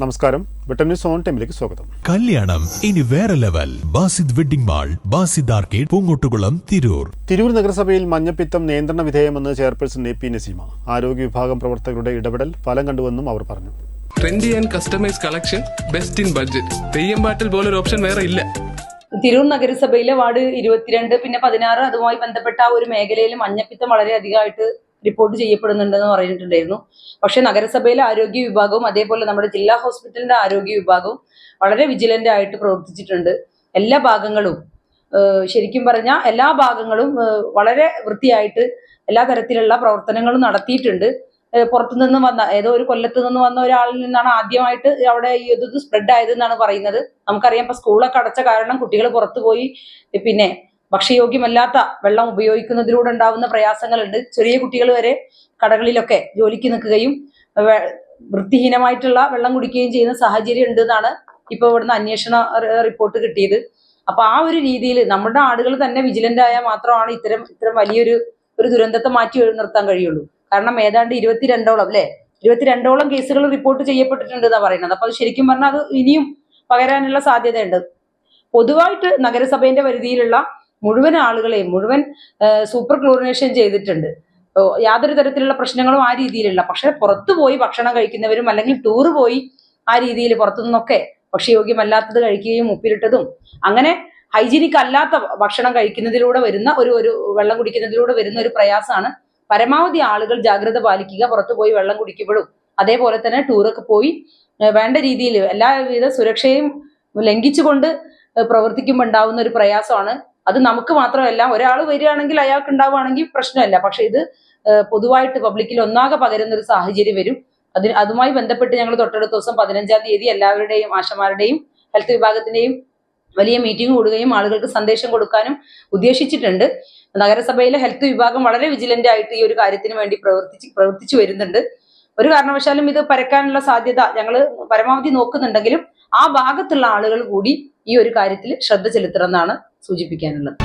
നമസ്കാരം. Vettan news on ടൈമിലേക്ക് സ്വാഗതം. കല്യാണം ഇനി വേറെ level. Basid wedding mall, Basid arcade, Poongottukulam, Tirur. Tirur നഗരസഭയിൽ മഞ്ഞപ്പിത്തം നിയന്ത്രണ വിധേയമെന്ന് ചെയർപേഴ്സൺ എ.പി. നസീമ. ആരോഗ്യ വിഭാഗം പ്രവർത്തകരുടെ ഇടപെടൽ ഫലം കണ്ടുവെന്നും അവർ പറഞ്ഞു. Trendy and customise collection, best in budget. Theyyam പാട്ടിൽ പോലൊരു ഓപ്ഷൻ വേറെ ഇല്ല. തിരൂർ നഗരസഭയിലെ വാർഡ് 22 പിന്നെ 16 അതുമായി ബന്ധപ്പെട്ട ആ ഒരു മേഖലയിൽ മഞ്ഞപ്പിത്തം വളരെ അധികമായിട്ട് റിപ്പോർട്ട് ചെയ്യപ്പെടുന്നുണ്ടെന്ന് പറഞ്ഞിട്ടുണ്ടായിരുന്നു. പക്ഷെ നഗരസഭയിലെ ആരോഗ്യ വിഭാഗവും അതേപോലെ നമ്മുടെ ജില്ലാ ഹോസ്പിറ്റലിന്റെ ആരോഗ്യ വിഭാഗവും വളരെ വിജിലന്റ് ആയിട്ട് പ്രവർത്തിച്ചിട്ടുണ്ട്. എല്ലാ ഭാഗങ്ങളും ശരിക്കും പറഞ്ഞാൽ എല്ലാ ഭാഗങ്ങളും വളരെ വൃത്തിയായിട്ട് എല്ലാ തരത്തിലുള്ള പ്രവർത്തനങ്ങളും നടത്തിയിട്ടുണ്ട്. പുറത്തുനിന്ന് വന്ന ഏതോ ഒരു കൊല്ലത്ത് നിന്ന് വന്ന ഒരാളിൽ നിന്നാണ് ആദ്യമായിട്ട് അവിടെ ഈ ഇത് സ്പ്രെഡ് ആയതെന്നാണ് പറയുന്നത്. നമുക്കറിയാം, ഇപ്പൊ സ്കൂളൊക്കെ അടച്ച കാരണം കുട്ടികൾ പുറത്തു പോയി പിന്നെ ഭക്ഷ്യയോഗ്യമല്ലാത്ത വെള്ളം ഉപയോഗിക്കുന്നതിലൂടെ ഉണ്ടാവുന്ന പ്രയാസങ്ങളുണ്ട്. ചെറിയ കുട്ടികൾ വരെ കടകളിലൊക്കെ ജോലിക്ക് നിൽക്കുകയും വൃത്തിഹീനമായിട്ടുള്ള വെള്ളം കുടിക്കുകയും ചെയ്യുന്ന സാഹചര്യം ഉണ്ട് എന്നാണ് ഇപ്പൊ ഇവിടുന്ന് അന്വേഷണ റിപ്പോർട്ട് കിട്ടിയത്. അപ്പൊ ആ ഒരു രീതിയിൽ നമ്മുടെ ആളുകൾ തന്നെ വിജിലന്റ് ആയാൽ മാത്രമാണ് ഇത്തരം വലിയൊരു ദുരന്തത്തെ മാറ്റി നിർത്താൻ കഴിയുള്ളൂ. കാരണം ഏതാണ്ട് 22ഓളം കേസുകൾ റിപ്പോർട്ട് ചെയ്യപ്പെട്ടിട്ടുണ്ട് എന്നാണ് പറയുന്നത്. അപ്പൊ അത് ശരിക്കും പറഞ്ഞാൽ അത് ഇനിയും പകരാനുള്ള സാധ്യതയുണ്ട്. പൊതുവായിട്ട് നഗരസഭയുടെ പരിധിയിലുള്ള മുഴുവൻ ആളുകളെയും സൂപ്പർ ക്ലോറിനേഷൻ ചെയ്തിട്ടുണ്ട്. യാതൊരു തരത്തിലുള്ള പ്രശ്നങ്ങളും ആ രീതിയിലുള്ള. പക്ഷെ പുറത്തു പോയി ഭക്ഷണം കഴിക്കുന്നവരും അല്ലെങ്കിൽ ടൂറ് പോയി ആ രീതിയിൽ പുറത്തു നിന്നൊക്കെ ഭക്ഷ്യയോഗ്യമല്ലാത്തത് കഴിക്കുകയും ഉപ്പിലിട്ടതും അങ്ങനെ ഹൈജീനിക് അല്ലാത്ത ഭക്ഷണം കഴിക്കുന്നതിലൂടെ വരുന്ന ഒരു വെള്ളം കുടിക്കുന്നതിലൂടെ വരുന്ന ഒരു പ്രയാസമാണ്. പരമാവധി ആളുകൾ ജാഗ്രത പാലിക്കുക. പുറത്തു പോയി വെള്ളം കുടിക്കുമ്പോഴും അതേപോലെ തന്നെ ടൂറൊക്കെ പോയി വേണ്ട രീതിയിൽ എല്ലാവിധ സുരക്ഷയും ലംഘിച്ചുകൊണ്ട് പ്രവർത്തിക്കുമ്പോൾ ഉണ്ടാവുന്ന ഒരു പ്രയാസമാണ്. അത് നമുക്ക് മാത്രമല്ല, ഒരാൾ വരികയാണെങ്കിൽ അയാൾക്ക് ഉണ്ടാവുകയാണെങ്കിൽ പ്രശ്നമല്ല. പക്ഷെ ഇത് പൊതുവായിട്ട് പബ്ലിക്കിൽ ഒന്നാകെ പകരുന്ന ഒരു സാഹചര്യം വരും. അതുമായി ബന്ധപ്പെട്ട് ഞങ്ങൾ തൊട്ടടുത്ത ദിവസം 15-ാം തീയതി എല്ലാവരുടെയും ആശമാരുടെയും ഹെൽത്ത് വിഭാഗത്തിന്റെയും വലിയ മീറ്റിംഗ് കൂടുകയും ആളുകൾക്ക് സന്ദേശം കൊടുക്കാനും ഉദ്ദേശിച്ചിട്ടുണ്ട്. നഗരസഭയിലെ ഹെൽത്ത് വിഭാഗം വളരെ വിജിലന്റ് ആയിട്ട് ഈ ഒരു കാര്യത്തിന് വേണ്ടി പ്രവർത്തിച്ചു വരുന്നുണ്ട്. ഒരു കാരണവശാലും ഇത് പരക്കാനുള്ള സാധ്യത ഞങ്ങൾ പരമാവധി നോക്കുന്നുണ്ടെങ്കിലും ആ ഭാഗത്തുള്ള ആളുകൾ കൂടി ഈ ഒരു കാര്യത്തിൽ ശ്രദ്ധ ചെലുത്തണമെന്നാണ് സൂചിപ്പിക്കാനുള്ളത്.